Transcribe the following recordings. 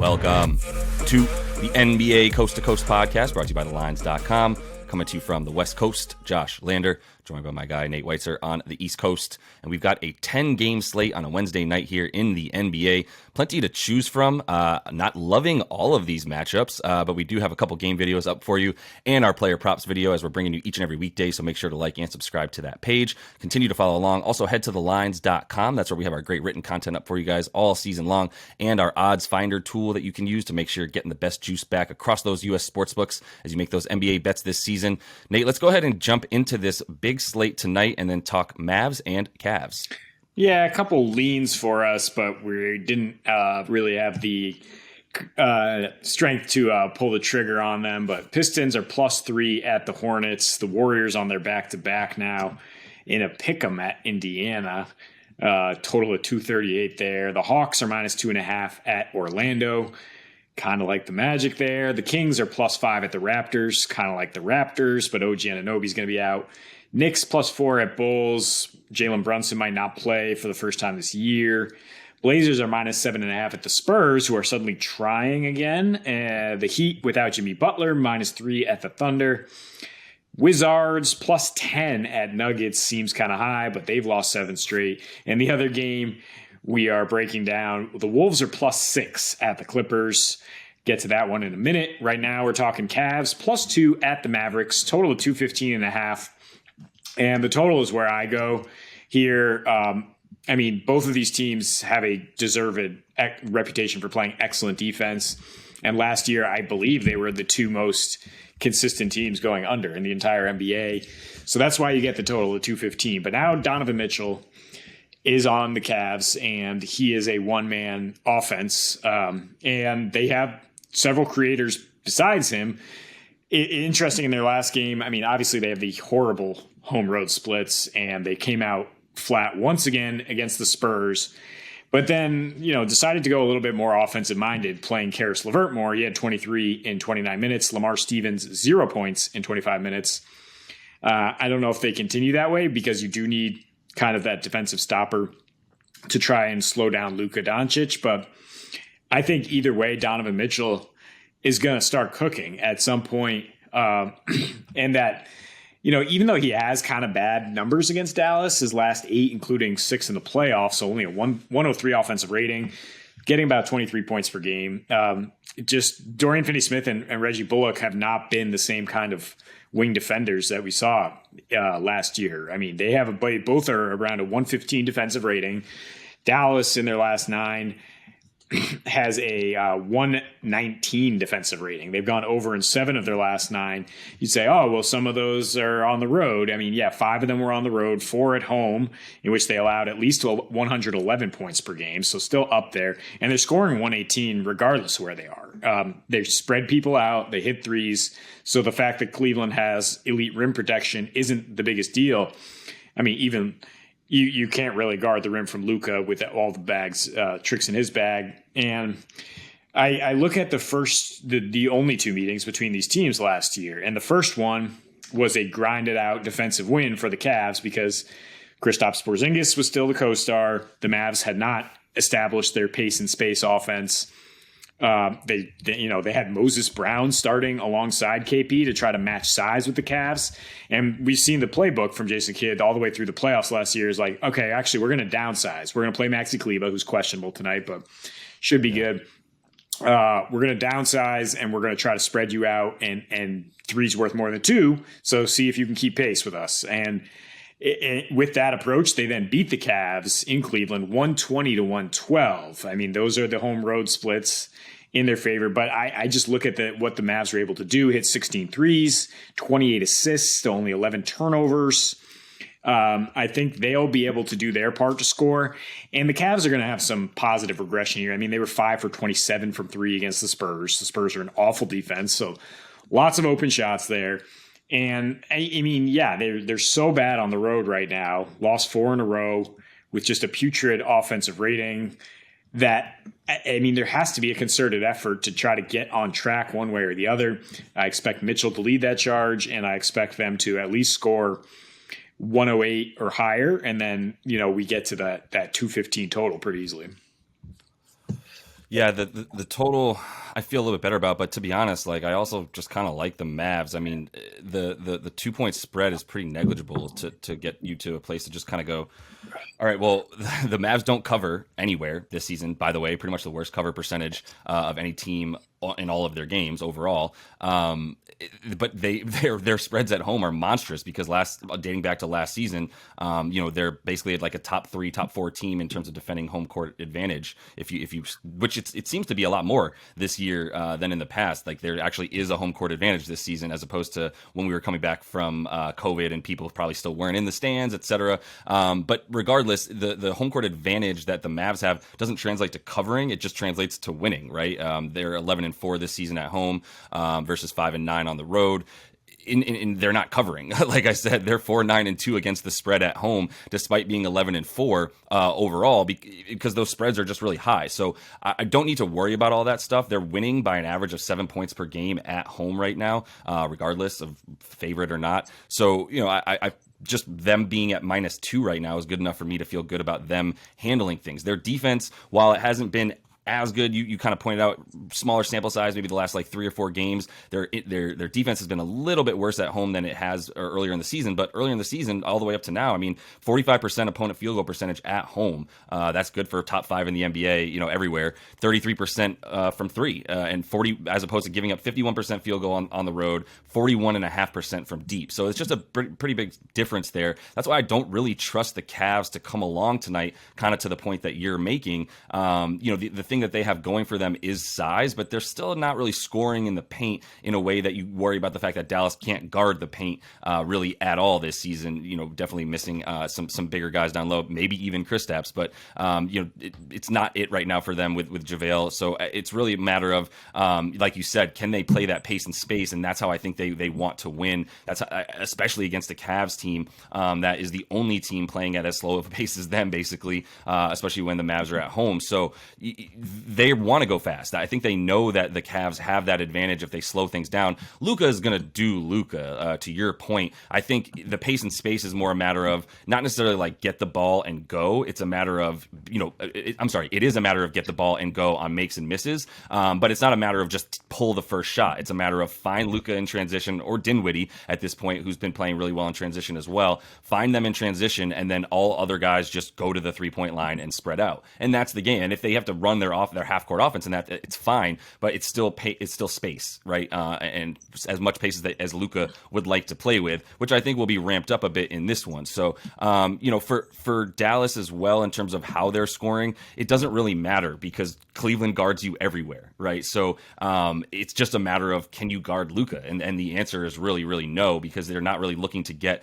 Welcome to the NBA Coast to Coast podcast, brought to you by thelines.com. Coming to you from the West Coast, Josh Lander, joined by my guy Nate Weitzer on the East Coast. And we've got a 10-game slate on a Wednesday night here in the NBA. Plenty to choose from. Not loving all of these matchups, but we do have a couple game videos up for you and our player props video as we're bringing you each and every weekday. So make sure to like and subscribe to that page. Continue to follow along. Also head to thelines.com. That's where we have our great written content up for you guys all season long, and our odds finder tool that you can use to make sure you're getting the best juice back across those U.S. sportsbooks as you make those NBA bets this season. Nate, let's go ahead and jump into this big slate tonight and then talk Mavs and Cavs. Yeah, a couple leans for us, but we didn't really have the strength to pull the trigger on them. But Pistons are +3 at the Hornets. The Warriors on their back-to-back now in a pick'em at Indiana. Total of 238 there. The Hawks are -2.5 at Orlando. Kind of like the Magic there. The Kings are +5 at the Raptors. Kind of like the Raptors, but OG Anunoby's going to be out. Knicks +4 at Bulls. Jalen Brunson might not play for the first time this year. Blazers are -7.5 at the Spurs, who are suddenly trying again. The Heat without Jimmy Butler, -3 at the Thunder. Wizards +10 at Nuggets seems kind of high, but they've lost 7 straight. And the other game we are breaking down, the Wolves are +6 at the Clippers. Get to that one in a minute. Right now we're talking Cavs +2 at the Mavericks, total of 215.5. And the total is where I go here. Both of these teams have a deserved reputation for playing excellent defense. And last year, I believe they were the two most consistent teams going under in the entire NBA. So that's why you get the total of 215. But now Donovan Mitchell is on the Cavs, and he is a one-man offense. And they have several creators besides him. Interesting in their last game, obviously they have the horrible home road splits, and they came out flat once again against the Spurs. But then, decided to go a little bit more offensive-minded, playing Karis LeVert more. He had 23 in 29 minutes. Lamar Stevens, 0 points in 25 minutes. I don't know if they continue that way, because you do need kind of that defensive stopper to try and slow down Luka Doncic. But I think either way, Donovan Mitchell is going to start cooking at some point. And that, even though he has kind of bad numbers against Dallas, his last 8, including 6 in the playoffs, so only a 103 offensive rating, getting about 23 points per game. Just Dorian Finney-Smith and Reggie Bullock have not been the same kind of wing defenders that we saw last year. They have both are around a 115 defensive rating. Dallas in their last 9 has a 119 defensive rating. They've gone over in 7 of their last 9. You'd say, oh, well, some of those are on the road. 5 of them were on the road, 4 at home, in which they allowed at least 111 points per game, so still up there. And they're scoring 118 regardless of where they are. They spread people out. They hit threes. So the fact that Cleveland has elite rim protection isn't the biggest deal. Even You can't really guard the rim from Luka with all the tricks in his bag. And I look at the only 2 meetings between these teams last year. And the first one was a grinded out defensive win for the Cavs because Kristaps Porzingis was still the co-star. The Mavs had not established their pace and space offense. They had Moses Brown starting alongside KP to try to match size with the Cavs. And we've seen the playbook from Jason Kidd all the way through the playoffs last year is like, okay, actually we're going to downsize. We're going to play Maxi Kleber, who's questionable tonight, but should be good. We're going to downsize and we're going to try to spread you out, and 3's worth more than 2. So see if you can keep pace with us. And with that approach, they then beat the Cavs in Cleveland 120-112. Those are the home road splits in their favor. But I just look at what the Mavs were able to do, hit 16 threes, 28 assists, only 11 turnovers. I think they'll be able to do their part to score. And the Cavs are going to have some positive regression here. They were 5 for 27 from 3 against the Spurs. The Spurs are an awful defense, so lots of open shots there. And they're so bad on the road right now. Lost 4 in a row with just a putrid offensive rating that, there has to be a concerted effort to try to get on track one way or the other. I expect Mitchell to lead that charge, and I expect them to at least score 108 or higher. And then, we get to that 215 total pretty easily. Yeah, the total I feel a little bit better about, but to be honest, like I also just kind of like the Mavs. I mean, the 2 point spread is pretty negligible to get you to a place to just kind of go, all right, well, the Mavs don't cover anywhere this season, by the way, pretty much the worst cover percentage of any team in all of their games overall. But their spreads at home are monstrous because dating back to last season, they're basically like a top 3, top 4 team in terms of defending home court advantage. Which it seems to be a lot more this year than in the past. Like there actually is a home court advantage this season as opposed to when we were coming back from COVID and people probably still weren't in the stands, etc. But regardless, the home court advantage that the Mavs have doesn't translate to covering; it just translates to winning. Right? They're 11-4 this season at home versus 5-9 on the road. They're not covering. Like I said, they're 4-9-2 against the spread at home, despite being 11-4 overall, because those spreads are just really high. So I don't need to worry about all that stuff. They're winning by an average of 7 points per game at home right now, regardless of favorite or not. So I just them being at -2 right now is good enough for me to feel good about them handling things. Their defense, while it hasn't been as good, you kind of pointed out smaller sample size, maybe the last like 3 or 4 games. Their defense has been a little bit worse at home than it has earlier in the season. But earlier in the season, all the way up to now, I mean, 45% opponent field goal percentage at home. That's good for top 5 in the NBA. Everywhere. 33% from 3 and 40 as opposed to giving up 51% field goal on the road, 41.5% from deep. So it's just a pretty big difference there. That's why I don't really trust the Cavs to come along tonight. Kind of to the point that you're making. The thing that they have going for them is size, but they're still not really scoring in the paint in a way that you worry about the fact that Dallas can't guard the paint really at all this season. Definitely missing some bigger guys down low, maybe even Kristaps, but it's not it right now for them with JaVale. So it's really a matter of, like you said, can they play that pace and space? And that's how I think they want to win. That's especially against the Cavs team that is the only team playing at as slow of a pace as them, basically, especially when the Mavs are at home. So they want to go fast. I think they know that the Cavs have that advantage if they slow things down. Luka is going to do Luka, to your point. I think the pace and space is more a matter of not necessarily like get the ball and go. It's a matter of, it is a matter of get the ball and go on makes and misses. But it's not a matter of just pull the first shot. It's a matter of find Luka in transition or Dinwiddie at this point, who's been playing really well in transition as well. Find them in transition, and then all other guys just go to the 3-point line and spread out. And that's the game. And if they have to run their half court offense, and that it's fine, but it's still space, right? And as much pace as Luka would like to play with, which I think will be ramped up a bit in this one. So for Dallas as well, in terms of how they're scoring, it doesn't really matter because Cleveland guards you everywhere, right? So it's just a matter of can you guard Luka, and the answer is really, really no, because they're not really looking to get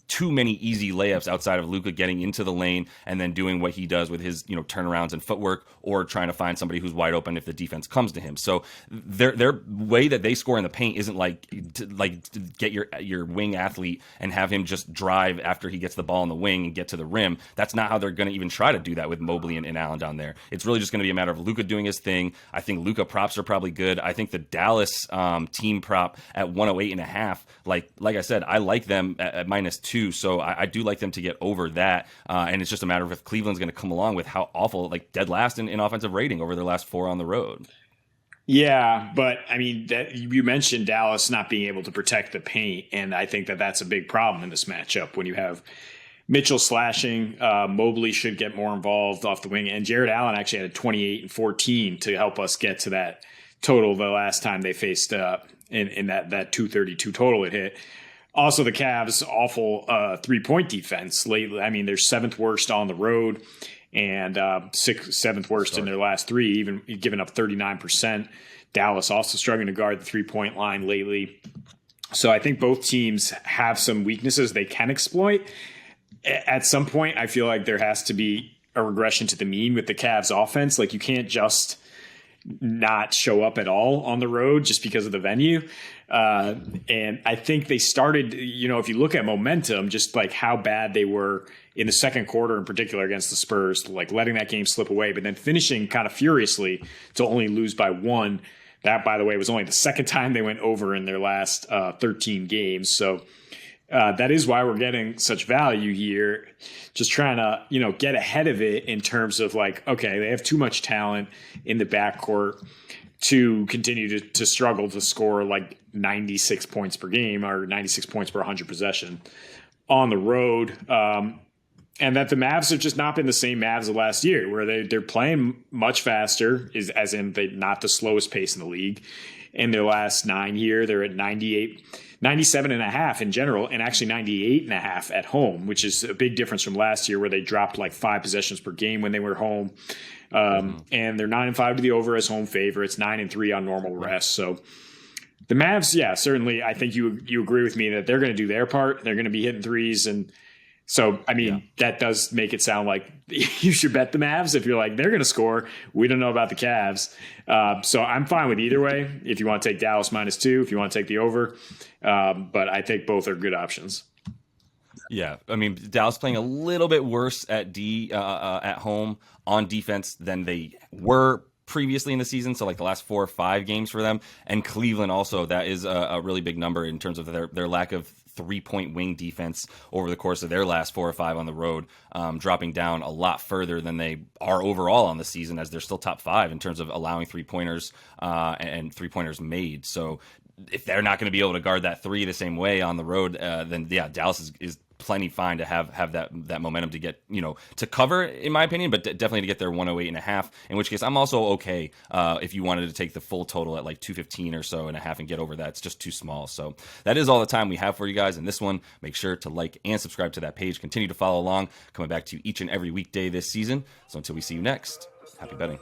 too many easy layups outside of Luka getting into the lane and then doing what he does with his turnarounds and footwork, or trying to find somebody who's wide open if the defense comes to him. So their way that they score in the paint isn't like to get your wing athlete and have him just drive after he gets the ball in the wing and get to the rim. That's not how they're going to even try to do that with Mobley and Allen down there. It's really just going to be a matter of Luka doing his thing. I think Luka props are probably good. I think the Dallas team prop at 108.5, like I said, I like them at -2, so I do like them to get over that. And it's just a matter of if Cleveland's going to come along with how awful, like dead last in offensive rating over their last 4 on the road. Yeah, but I mean, you mentioned Dallas not being able to protect the paint, and I think that's a big problem in this matchup when you have Mitchell slashing. Mobley should get more involved off the wing, and Jared Allen actually had a 28 and 14 to help us get to that total the last time they faced in that 232 total it hit. Also, the Cavs' awful 3-point defense lately. I mean, they're 7th worst on the road and 7th worst in their last 3, even giving up 39%. Dallas also struggling to guard the 3-point line lately. So I think both teams have some weaknesses they can exploit. At some point, I feel like there has to be a regression to the mean with the Cavs' offense. Like, you can't just not show up at all on the road just because of the venue. And I think they started, if you look at momentum, just like how bad they were in the second quarter in particular against the Spurs, like letting that game slip away, but then finishing kind of furiously to only lose by 1. That, by the way, was only the second time they went over in their last 13 games. So That is why we're getting such value here. Just trying to, get ahead of it in terms of like, okay, they have too much talent in the backcourt to continue to struggle to score like 96 points per game or 96 points per 100 possession on the road. And that the Mavs have just not been the same Mavs of last year, where they're playing much faster, as in they not the slowest pace in the league. In their last 9 here, they're at 97.5 in general, and actually 98.5 at home, which is a big difference from last year where they dropped like 5 possessions per game when they were home. And they're 9-5 to the over as home favorites, 9-3 on normal rest. So the Mavs, yeah, certainly, I think you agree with me that they're going to do their part. They're going to be hitting threes. And so, I mean, that does make it sound like you should bet the Mavs if you're like, they're going to score. We don't know about the Cavs. So I'm fine with either way. If you want to take Dallas -2, if you want to take the over. But I think both are good options. Yeah, I mean, Dallas playing a little bit worse at home on defense than they were previously in the season, so like the last 4 or 5 games for them. And Cleveland also, that is a really big number in terms of their lack of 3-point wing defense over the course of their last 4 or 5 on the road, dropping down a lot further than they are overall on the season, as they're still top 5 in terms of allowing 3-pointers and 3-pointers made. So if they're not going to be able to guard that 3 the same way on the road, then yeah, Dallas is plenty fine to have that momentum to get, to cover, in my opinion, but definitely to get their 108.5, in which case I'm also okay if you wanted to take the full total at like 215 or so and a half and get over that. It's just too small. So that is all the time we have for you guys in this one. Make sure to like and subscribe to that page. Continue to follow along, coming back to you each and every weekday this season. So until we see you next, happy betting.